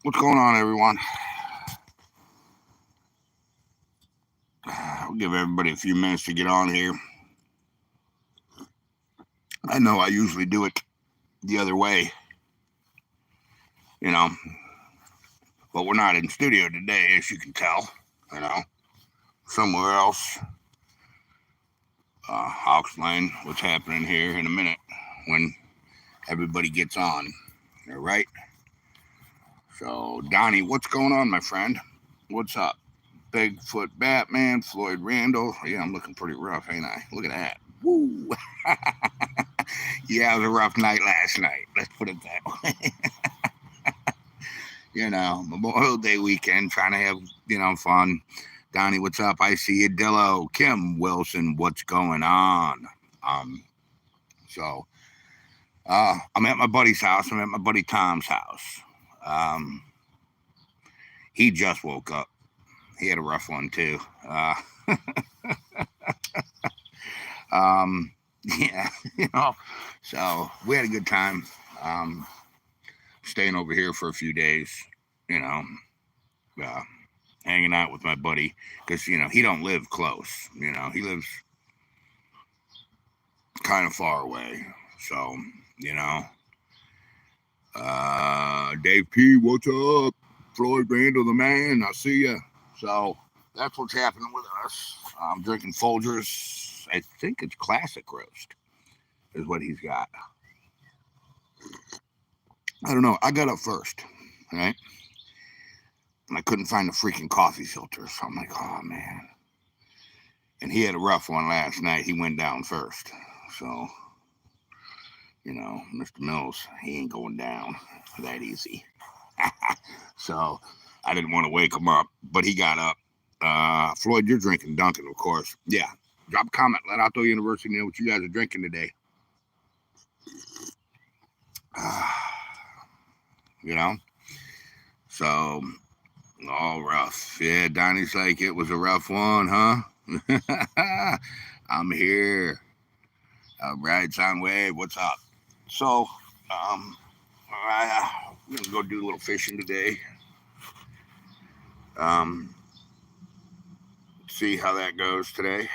What's going on, everyone? I'll give everybody a few minutes to get on here. I know I usually do it the other way, you know, but we're not in studio today, as you can tell, you know, somewhere else. I'll explain what's happening here in a minute when everybody gets on. All right. So, Donnie, what's going on, my friend? What's up? Bigfoot Batman, Floyd Randall. Yeah, I'm looking pretty rough, ain't I? Look at that. Woo! Yeah, it was a rough night last night. Let's put it that way. Memorial Day weekend, trying to have, fun. Donnie, what's up? I see you. Dillo, Kim Wilson, what's going on? Um, so, I'm at my buddy's house. I'm at my buddy Tom's house. Um, he just woke up. He had a rough one, too. Yeah, so we had a good time. Um, Staying over here for a few days, you know, uh, hanging out with my buddy because he don't live close. He lives kind of far away. So you know, Dave P, what's up? Floyd Randall, the man. I see ya. So that's what's happening with us. I'm drinking Folgers. I think it's classic roast is what he's got. I don't know. I got up first, right? And I couldn't find the freaking coffee filter. So I'm like, oh man. And he had a rough one last night. He went down first. So, Mr. Mills, he ain't going down that easy. So I didn't want to wake him up, but he got up. Floyd, you're drinking Dunkin', of course. Yeah. Drop a comment. Let Alto University know what you guys are drinking today. you know? So, all rough. Yeah, Donnie's like, it was a rough one, huh? I'm here. Rides on wave. What's up? So, we're gonna go do a little fishing today. Um, See how that goes today.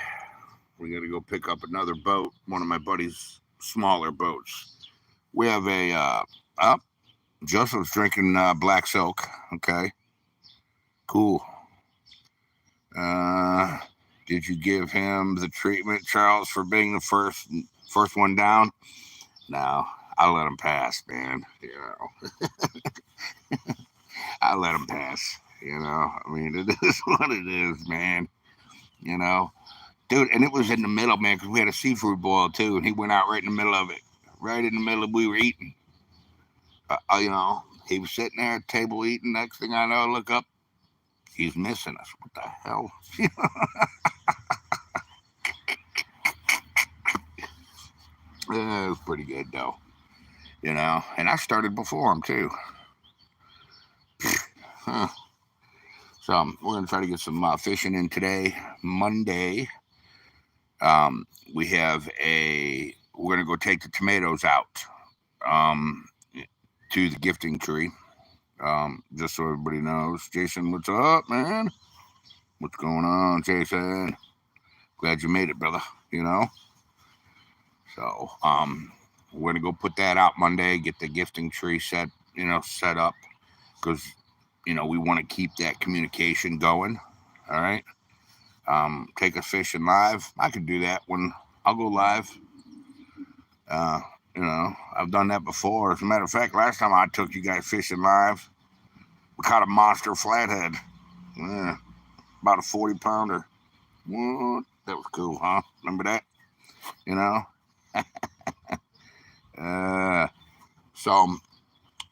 We're gonna go pick up another boat, one of my buddy's smaller boats. We have a Joseph's drinking black silk. Okay, cool. Uh, did you give him the treatment, Charles, for being the first one down? No, I let him pass, man. I let him pass. I mean, it is what it is, man. You know, dude, and it was in the middle, man, because we had a seafood boil too, and he went out right in the middle of it, right in the middle of we were eating. He was sitting there at the table eating. Next thing I know, I look up, he's missing us. What the hell? It was pretty good though, and I started before him too. Huh. So we're gonna try to get some fishing in today, Monday. We have we're gonna go take the tomatoes out um, to the gifting tree. Just so everybody knows. Jason, what's up, man? What's going on, Jason? Glad you made it, brother. You know. So we're gonna go put that out Monday. Get the gifting tree set up because we want to keep that communication going. All right. Take us fishing live. I could do that when I'll go live. Uh, I've done that before. As a matter of fact, last time I took you guys fishing live, we caught a monster flathead. Yeah, about a 40-pounder. What? That was cool, huh? Remember that? You know? So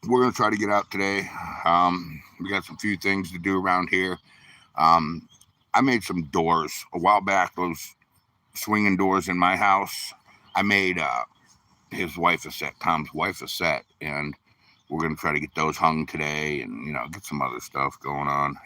we're going to try to get out today. We got some few things to do around here. I made some doors a while back, those swinging doors in my house. I made his wife a set, Tom's wife a set, and we're going to try to get those hung today and, get some other stuff going on.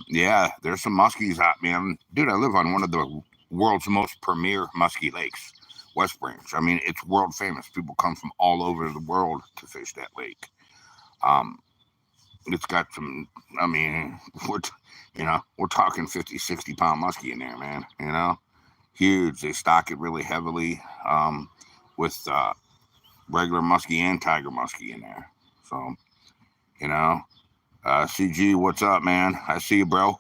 Yeah, there's some muskies out, man. Dude, I live on one of the world's most premier muskie lakes, West Branch. I mean, it's world famous. People come from all over the world to fish that lake. Um, It's got some, I mean, we're talking 50, 60 pound muskie in there, man. Huge. They stock it really heavily with regular muskie and tiger muskie in there. So, you know, CG, what's up, man? I see you, bro.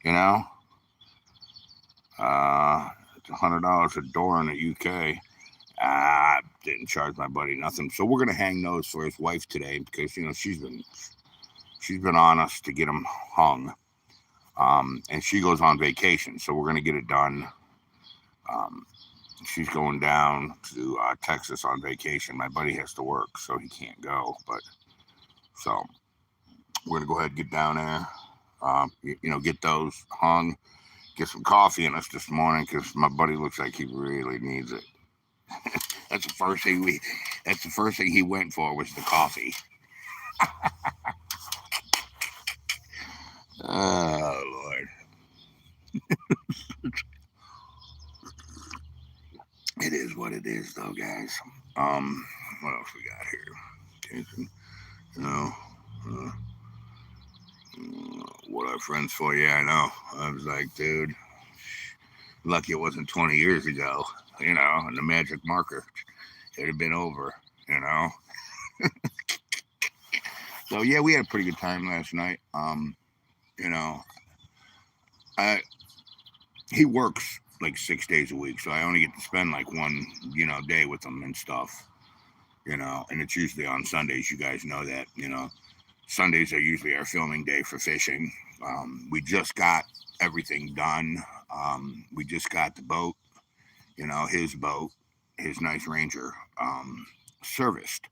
You know, it's $100 a door in the UK. I didn't charge my buddy nothing, so we're gonna hang those for his wife today because she's been on us to get them hung, and she goes on vacation, so we're gonna get it done. Um, she's going down to Texas on vacation. My buddy has to work, so he can't go, but so we're gonna go ahead and get down there. Get those hung, get some coffee in us this morning because my buddy looks like he really needs it. That's the first thing we. That's the first thing he went for was the coffee. Oh Lord, it is what it is, though, guys. What else we got here? Jason, you know, uh, what are friends for? Yeah, I know. I was like, dude, lucky it wasn't 20 years ago. And the magic marker, it'd have been over. You know. So yeah, we had a pretty good time last night. You know, I he works like 6 days a week, so I only get to spend like one, day with him and stuff. And it's usually on Sundays. You guys know that. Sundays are usually our filming day for fishing. We just got everything done. We just got the boat, his boat, his nice Ranger, serviced.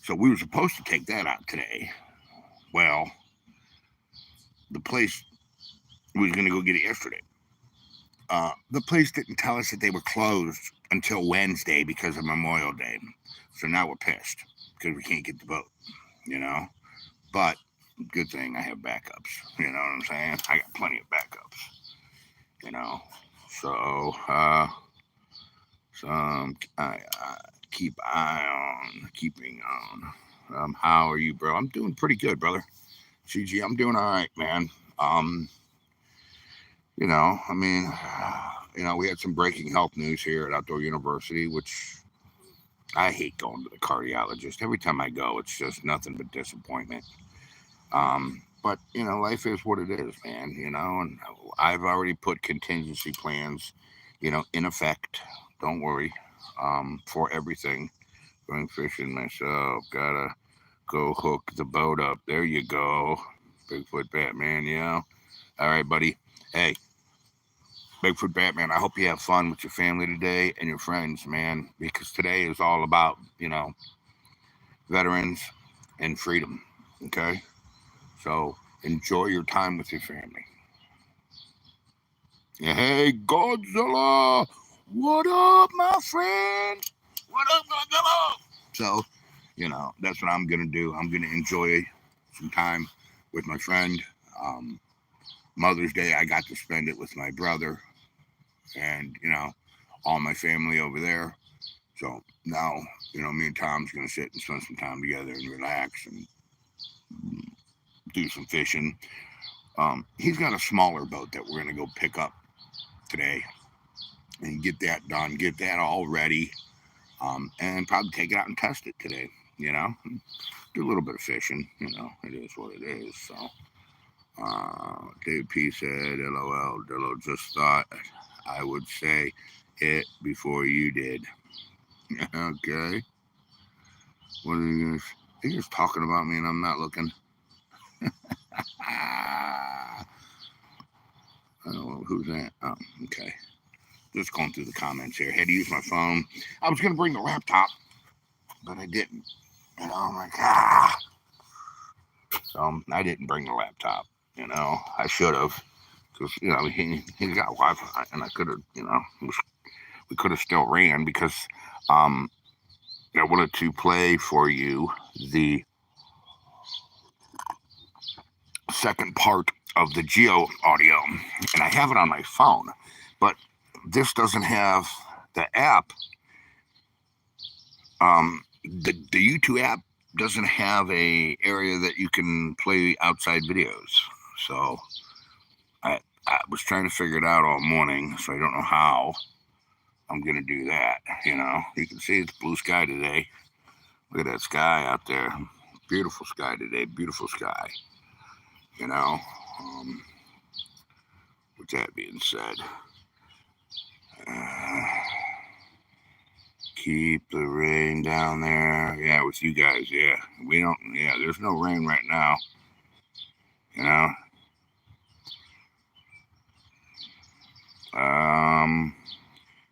So we were supposed to take that out today. Well, the place we was going to go get it yesterday. The place didn't tell us that they were closed until Wednesday because of Memorial Day. So now we're pissed because we can't get the boat, you know. But good thing I have backups. You know what I'm saying? I got plenty of backups, you know. So, I keep keeping on. How are you, bro? I'm doing pretty good, brother. CG, I'm doing all right, man. Um, I mean, we had some breaking health news here at Outdoor University, which I hate going to the cardiologist. Every time I go, it's just nothing but disappointment. But life is what it is, man. And I've already put contingency plans, in effect. Don't worry, for everything. Going fishing myself. Gotta go hook the boat up. There you go, Bigfoot Batman. Yeah. All right, buddy. Hey, Bigfoot Batman, I hope you have fun with your family today and your friends, man, because today is all about, veterans and freedom. Okay? So enjoy your time with your family. Hey, Godzilla! What up, my friend? What up, Godzilla? So, that's what I'm going to do. I'm going to enjoy some time with my friend. Um, Mother's Day, I got to spend it with my brother and all my family over there. So now me and Tom's gonna sit and spend some time together and relax and do some fishing. He's got a smaller boat that we're gonna go pick up today and get that done, get that all ready, and probably take it out and test it today. Do a little bit of fishing. It is what it is. So Dave P said, "LOL, Dillo just thought I would say it before you did." Okay. What are you guys? You're just talking about me and I'm not looking. Oh, who's that? Oh, okay. Just going through the comments here. Had to use my phone. I was going to bring the laptop, but I didn't. I'm like, So I didn't bring the laptop. I should have. Because, he got Wi Fi and I could have, we could have still ran because I wanted to play for you the second part of the Geo audio, and I have it on my phone, but this doesn't have the app, the YouTube app doesn't have a area that you can play outside videos. So I was trying to figure it out all morning, so I don't know how I'm gonna do that. You can see it's blue sky today. Look at that sky out there. Beautiful sky today. Beautiful sky. You know. Um, with that being said, uh, keep the rain down there. Yeah, with you guys. Yeah, we don't. Yeah, there's no rain right now. You know. Um,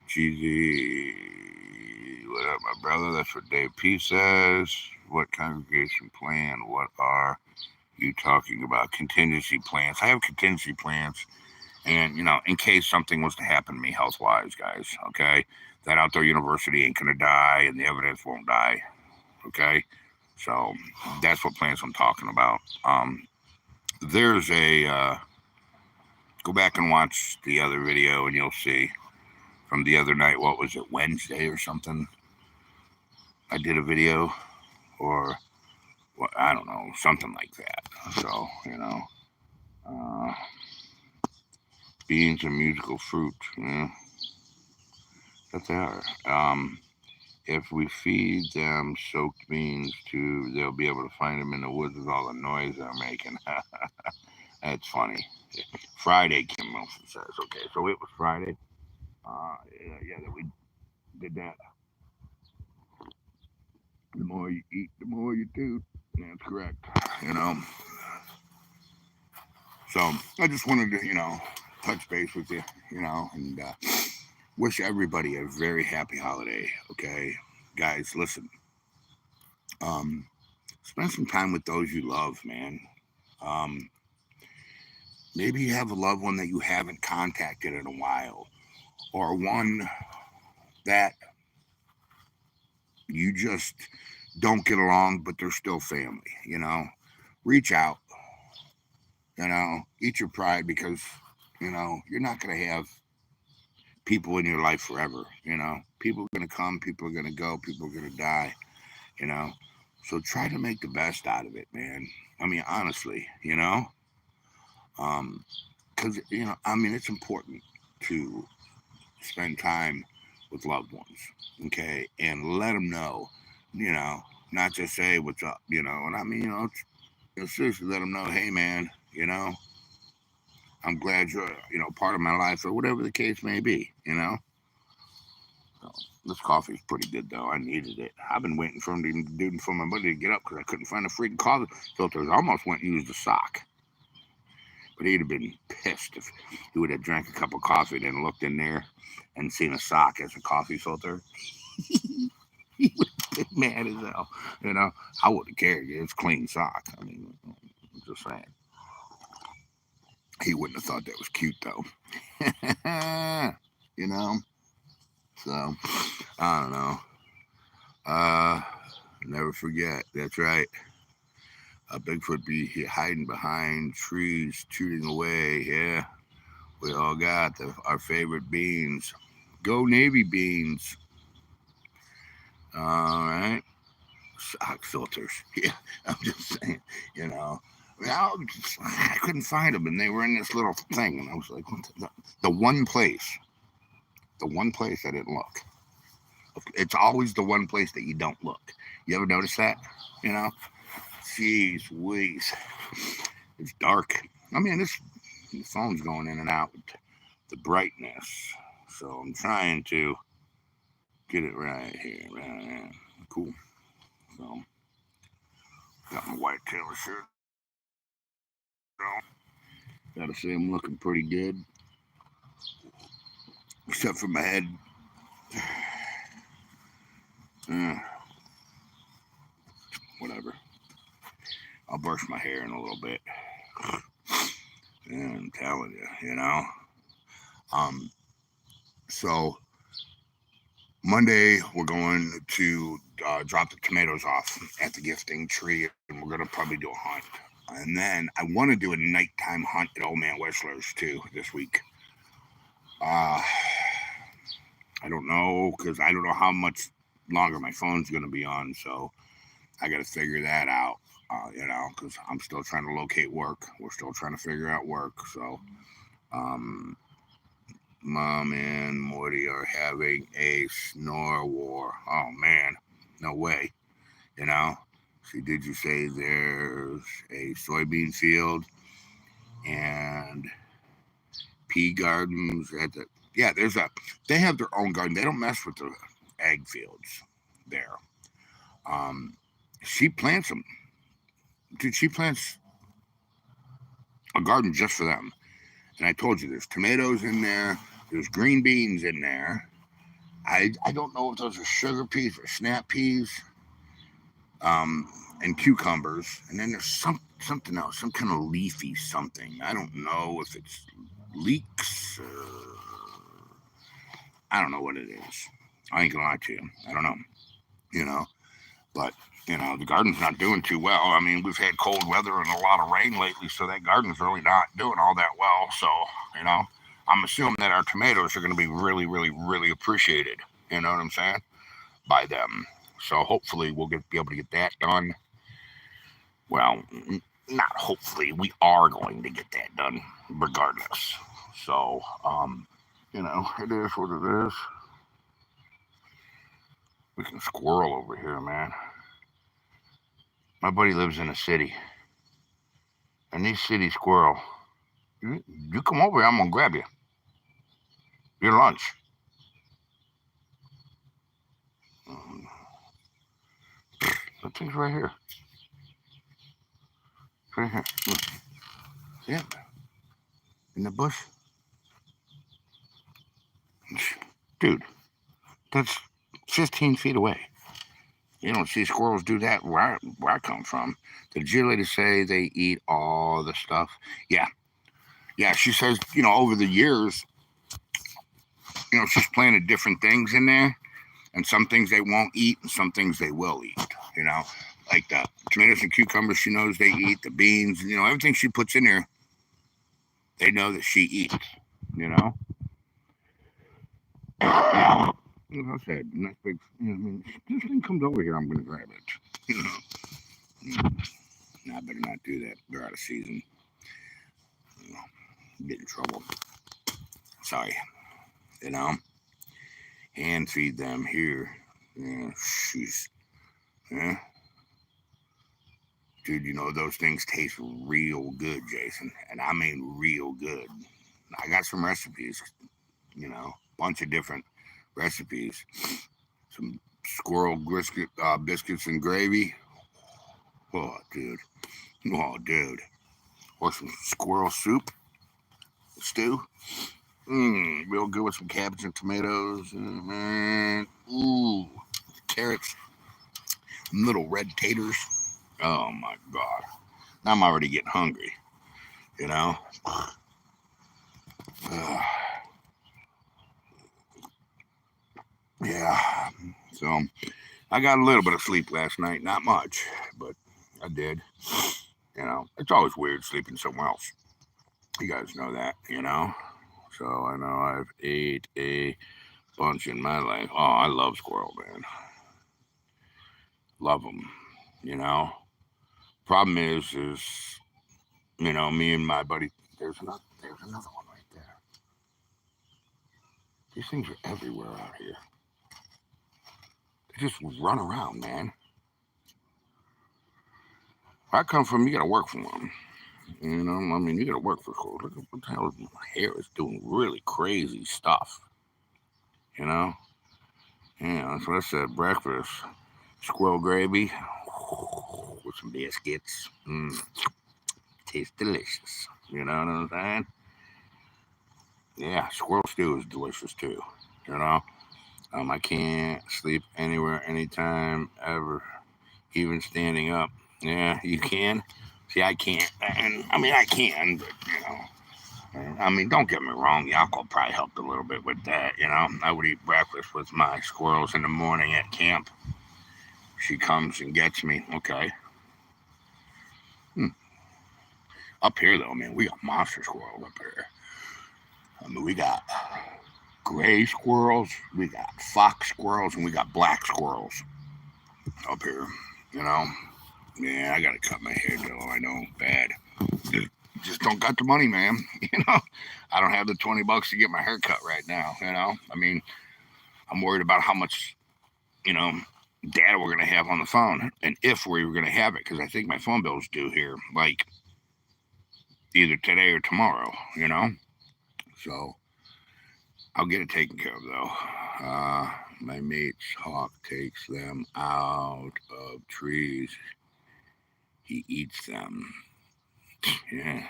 GZ. What up, my brother? That's what Dave P says. What congregation plan? What are you talking about? Contingency plans. I have contingency plans, and in case something was to happen to me health wise, guys. Okay, that outdoor university ain't gonna die, and the evidence won't die. Okay, so that's what plans I'm talking about. There's a go back and watch the other video, and you'll see from the other night. What was it, Wednesday or something? I did a video, or well, I don't know, something like that. So uh, beans and musical fruit. Yeah, that they are. If we feed them soaked beans too, they'll be able to find them in the woods with all the noise they're making. That's funny. Friday, Kim Wilson says. Okay, so it was Friday. Yeah, that we did that. The more you eat, the more you do. That's correct. You know. So I just wanted to, touch base with you, and wish everybody a very happy holiday. Okay, guys, listen. Um, spend some time with those you love, man. Um, maybe you have a loved one that you haven't contacted in a while, or one that you just don't get along, but they're still family. Reach out. Eat your pride because you're not gonna have people in your life forever. People are gonna come, people are gonna go, people are gonna die. You know, so try to make the best out of it, man. I mean, honestly, um, because I mean, it's important to spend time with loved ones, okay, and let them know, you know, not just say what's up, and I mean, seriously, let them know, hey, man, I'm glad you're, part of my life or whatever the case may be. So, this coffee's pretty good though. I needed it. I've been waiting for him to do for my buddy to get up because I couldn't find a freaking coffee filter. I almost went and used a sock. But he'd have been pissed if he would have drank a cup of coffee and then looked in there and seen a sock as a coffee filter. He would have been mad as hell. I wouldn't care. It's a clean sock. I mean, I'm just saying. He wouldn't have thought that was cute though. you know? So, I don't know. Uh, Never forget. That's right. Bigfoot be hiding behind trees, tooting away. Yeah, we all got our favorite beans. Go Navy beans. All right. Sock filters. Yeah, I'm just saying, you know. I couldn't find them, and they were in this little thing, and I was like, what the one place I didn't look. It's always the one place that you don't look. You ever notice that? You know? Jeez whiz. It's dark. I mean, the phone's going in and out with the brightness. So I'm trying to get it right here. Right. Cool. So, got my white tailor shirt on. Gotta say, I'm looking pretty good. Except for my head. Whatever. I'll brush my hair in a little bit. Yeah, I'm telling you. Um, so Monday we're going to drop the tomatoes off at the gifting tree, and we're gonna probably do a hunt. And then I want to do a nighttime hunt at Old Man Whistler's too this week. I don't know because I don't know how much longer my phone's gonna be on. So I got to figure that out, because I'm still trying to locate work. We're still trying to figure out work. So, um, Mom and Morty are having a snore war. Oh man, no way. You know. See, did you say there's a soybean field and pea gardens at the? Yeah, there's a. They have their own garden. They don't mess with the egg fields there. Um, she plants them, dude. She plants a garden just for them. And I told you, there's tomatoes in there. There's green beans in there. I don't know if those are sugar peas or snap peas, um, and cucumbers. And then there's something else, some kind of leafy something. I don't know if it's leeks. I don't know what it is. I ain't gonna lie to you. I don't know. You know, but the garden's not doing too well. I mean, we've had cold weather and a lot of rain lately, so that garden's really not doing all that well. So, you know, I'm assuming that our tomatoes are going to be really, really, really appreciated. You know what I'm saying? By them. So hopefully we'll be able to get that done. Well, not hopefully, we are going to get that done regardless. So, it is what it is. We can squirrel over here, man. My buddy lives in a city, and these city squirrel, you come over here, I'm gonna grab you. Your lunch. Um, that thing's right here. Right here. Look. Yeah, in the bush. Dude, that's 15 feet away. You don't see squirrels do that where I come from. The cheerleaders say they eat all the stuff. Yeah. Yeah, she says, over the years, she's planted different things in there, and some things they won't eat, and some things they will eat, like the tomatoes and cucumbers she knows they eat, the beans, everything she puts in there, they know that she eats, you know? Like I said, nice big, this thing comes over here, I'm going to grab it, No, I better not do that. They're out of season. Get in trouble. Sorry. You know? Hand feed them here. Yeah, she's. Yeah. Dude, those things taste real good, Jason. And I mean real good. I got some recipes, bunch of different recipes. Some squirrel biscuits and gravy. Oh, dude. Oh, dude. Or some squirrel soup stew. Real good with some cabbage and tomatoes. Man, ooh, carrots, little red taters. Oh my God. I'm already getting hungry, you know? Yeah. So I got a little bit of sleep last night. Not much, but I did. It's always weird sleeping somewhere else. You guys know that, So I know I've ate a bunch in my life. Oh, I love squirrel, man. Love them, you know. Problem is, me and my buddy. There's another one right there. These things are everywhere out here. They just run around, man. Where I come from, you gotta work for them. You gotta work for school. Look at what the hell my hair is doing really crazy stuff. You know? Yeah, that's what I said. Breakfast. Squirrel gravy with some biscuits. Tastes delicious. You know what I'm saying? Yeah, squirrel stew is delicious too. You know? I can't sleep anywhere, anytime, ever, even standing up. Yeah, you can. See, I can't. And I can, but don't get me wrong. Yako probably helped a little bit with that. I would eat breakfast with my squirrels in the morning at camp. She comes and gets me. Okay. Up here, though, man, we got monster squirrels up here. We got gray squirrels, we got fox squirrels, and we got black squirrels up here. You know, yeah, I gotta cut my hair, Joe. I know, bad. Just don't got the money, man. You know, I don't have the $20 to get my hair cut right now. You know, I mean, I'm worried about how much, you know, data we're gonna have on the phone, and if we were gonna have it, because I think my phone bill's due here, like either today or tomorrow. You know, so I'll get it taken care of though. My mate's hawk takes them out of trees. He eats them. Yeah,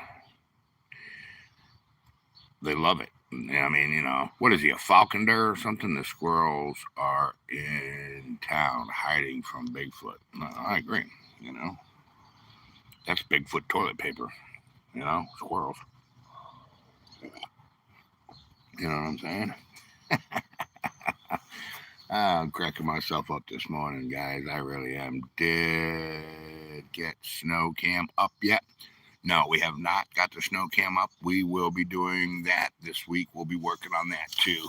they love it. I mean, what is he, a falconer or something? The squirrels are in town hiding from Bigfoot. No, I agree. You know, that's Bigfoot toilet paper. Squirrels. You know what I'm saying? I'm cracking myself up this morning, guys. I really am. Did get snow cam up yet? No, we have not got the snow cam up. We will be doing that this week. We'll be working on that too.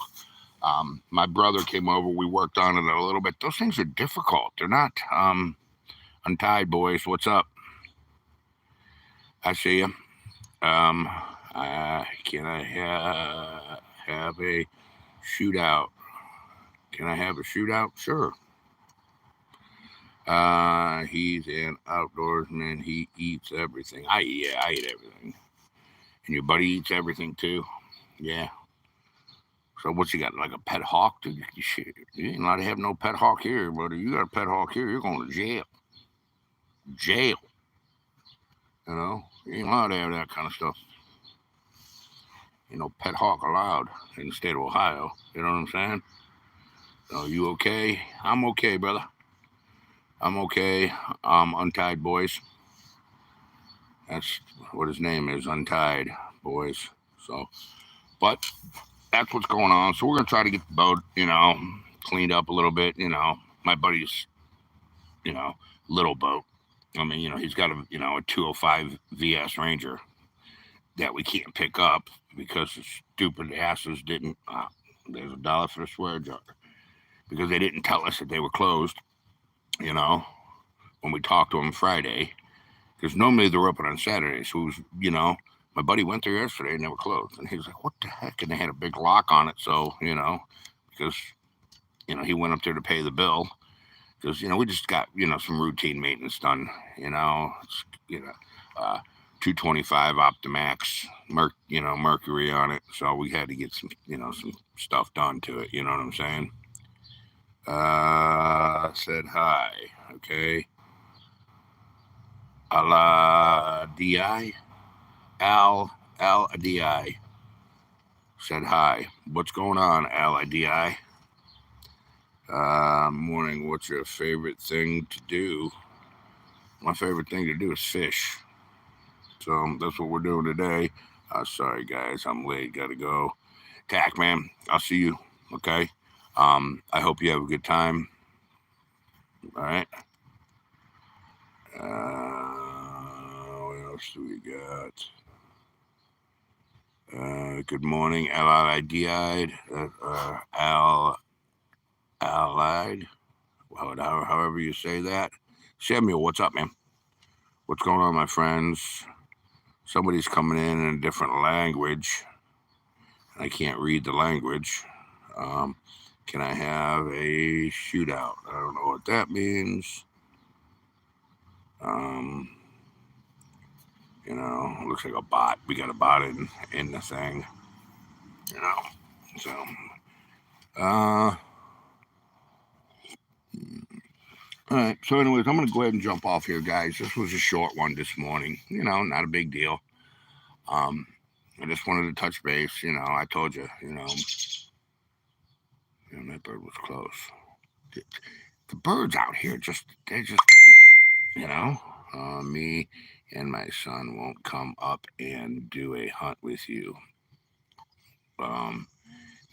My brother came over. We worked on it a little bit. Those things are difficult. They're not untied, boys. What's up? I see you. Um, can I have a shootout? Can I have a shootout? Sure. He's an outdoorsman. He eats everything. I eat everything. And your buddy eats everything too. Yeah. So what's you got? Like a pet hawk? You ain't allowed to have no pet hawk here, buddy. You got a pet hawk here, you're going to jail. Jail. You ain't allowed to have that kind of stuff. Pet hawk allowed in the state of Ohio. You know what I'm saying? So you okay? I'm okay, brother. I'm okay. Untied boys. That's what his name is, Untied Boys. So, but that's what's going on. So we're gonna try to get the boat, cleaned up a little bit. My buddy's, you know, little boat. I mean, he's got a 205 VS Ranger that we can't pick up because the stupid asses didn't. There's $1 for the swear jar because they didn't tell us that they were closed. You know, when we talked to them Friday, because normally they're open on Saturday. So it was, my buddy went there yesterday and they were closed. And he was like, what the heck? And they had a big lock on it. So, because, he went up there to pay the bill. Because, we just got, some routine maintenance done. It's, 225 Optimax, Mercury on it. So we had to get some stuff done to it. You know what I'm saying? Said hi. Okay. Di. Al Di said hi. What's going on, Al Di? Morning. What's your favorite thing to do? My favorite thing to do is fish. So that's what we're doing today. Sorry guys, I'm late. Gotta go. Tack man, I'll see you. Okay. I hope you have a good time. All right. What else do we got? Good morning, Allied. Allied. However you say that. Samuel, what's up, man? What's going on, my friends? Somebody's coming in a different language. I can't read the language. Can I have a shootout? I don't know what that means. Looks like a bot. We got a bot in the thing. So, all right. So, anyways, I'm gonna go ahead and jump off here, guys. This was a short one this morning. Not a big deal. I just wanted to touch base. I told you. That bird was close. The birds out here they just, me and my son won't come up and do a hunt with you. Um,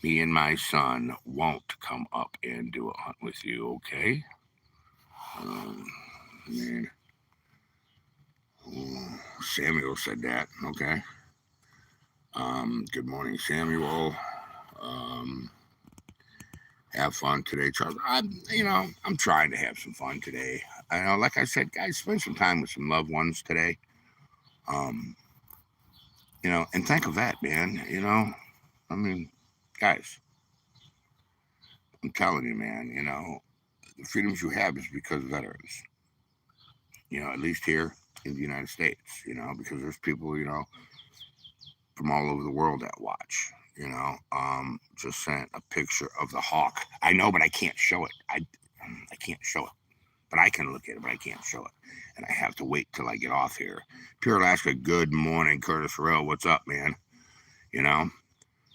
Me and my son won't come up and do a hunt with you, okay? Man, Samuel said that, okay? Good morning, Samuel. Um, have fun today, Charles. I'm trying to have some fun today. I know, like I said, guys, spend some time with some loved ones today. Um, and think of that, man. I mean, guys, I'm telling you, man. The freedoms you have is because of veterans. At least here in the United States. Because there's people, from all over the world that watch. Just sent a picture of the hawk. I know, but I can't show it. I can't show it. But I can look at it, but I can't show it. And I have to wait till I get off here. Pure Alaska, good morning, Curtis Farrell. What's up, man? You know,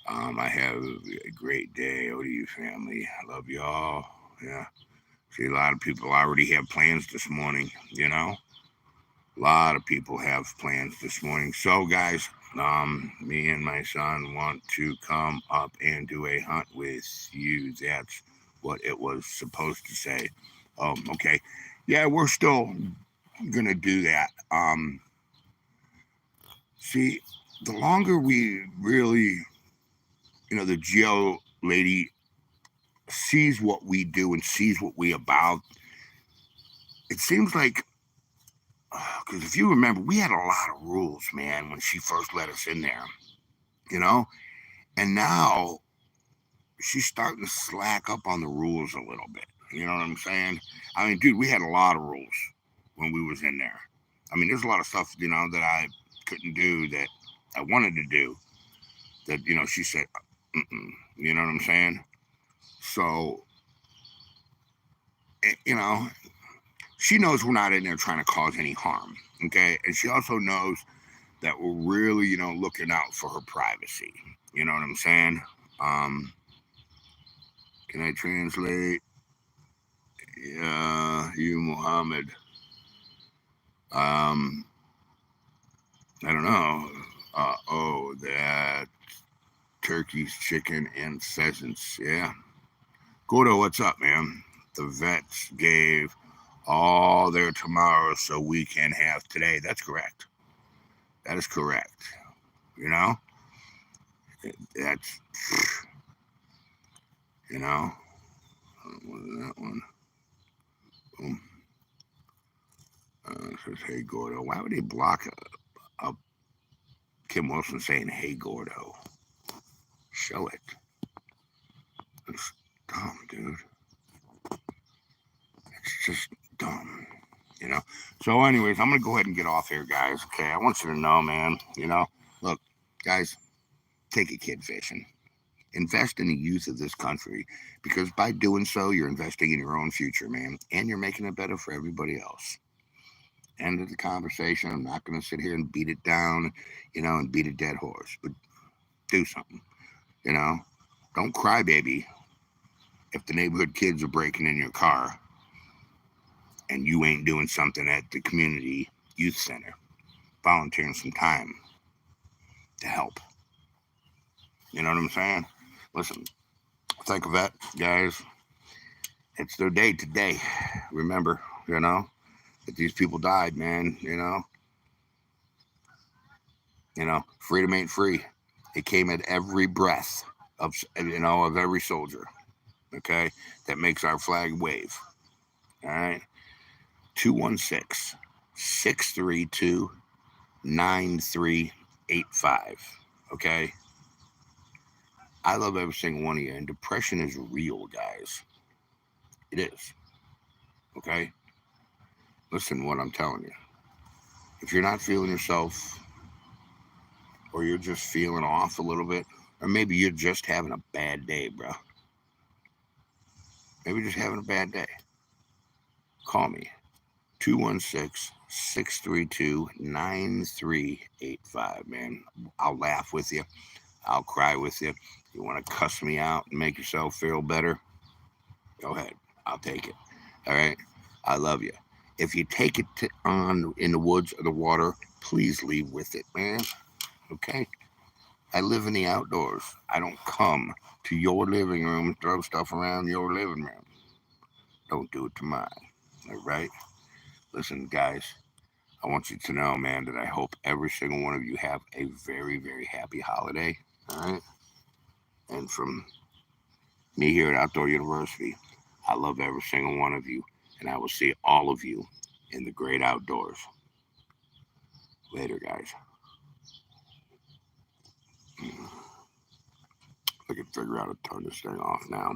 I have a great day. ODU family. I love y'all. Yeah. See, a lot of people already have plans this morning, A lot of people have plans this morning. So, guys, me and my son want to come up and do a hunt with you. That's what it was supposed to say. Okay. Yeah, we're still gonna do that. See, the longer we really, the Geo lady sees what we do and sees what we about, it seems like, because if you remember, we had a lot of rules, man, when she first let us in there, you know, and now she's starting to slack up on the rules a little bit. You know what I'm saying? I mean, dude, we had a lot of rules when we was in there. I mean, there's a lot of stuff, that I couldn't do that I wanted to do that, she said, mm-mm, you know what I'm saying? So, she knows we're not in there trying to cause any harm, okay? And she also knows that we're really, looking out for her privacy. You know what I'm saying? Can I translate? You, Muhammad. I don't know. That turkeys, chicken, and pheasants. Yeah. Gordo, what's up, man? The vets gave all their tomorrow so we can have today. That's correct. That is correct. You know? That's, what is that one? Boom. Says, hey, Gordo. Why would they block a Kim Wilson saying, hey, Gordo? Show it. It's dumb, dude. It's just dumb, So, anyways, I'm going to go ahead and get off here, guys. Okay, I want you to know, man, look, guys, take a kid fishing. Invest in the youth of this country because by doing so, you're investing in your own future, man, and you're making it better for everybody else. End of the conversation. I'm not going to sit here and beat it down, and beat a dead horse, but do something, you know. Don't cry, baby, if the neighborhood kids are breaking in your car and you ain't doing something at the community youth center, volunteering some time to help. You know what I'm saying? Listen, think of that, guys. It's their day today. Remember, that these people died, man. Freedom ain't free. It came at every breath of every soldier. Okay, that makes our flag wave. All right, 216-632-9385. Okay, I love every single one of you, and depression is real, guys. It is. Okay, listen to what I'm telling you. If you're not feeling yourself, or you're just feeling off a little bit, or maybe you're just having a bad day, bro. Maybe just having a bad day. Call me. 216-632-9385, man. I'll laugh with you. I'll cry with you. You want to cuss me out and make yourself feel better? Go ahead. I'll take it. All right? I love you. If you take it on in the woods or the water, please leave with it, man. Okay? I live in the outdoors. I don't come to your living room and throw stuff around your living room. Don't do it to mine. All right? Listen, guys, I want you to know, man, that I hope every single one of you have a very, very happy holiday. All right? And from me here at Outdoor University, I love every single one of you. and I will see all of you in the great outdoors. Later, guys. I can figure out how to turn this thing off now.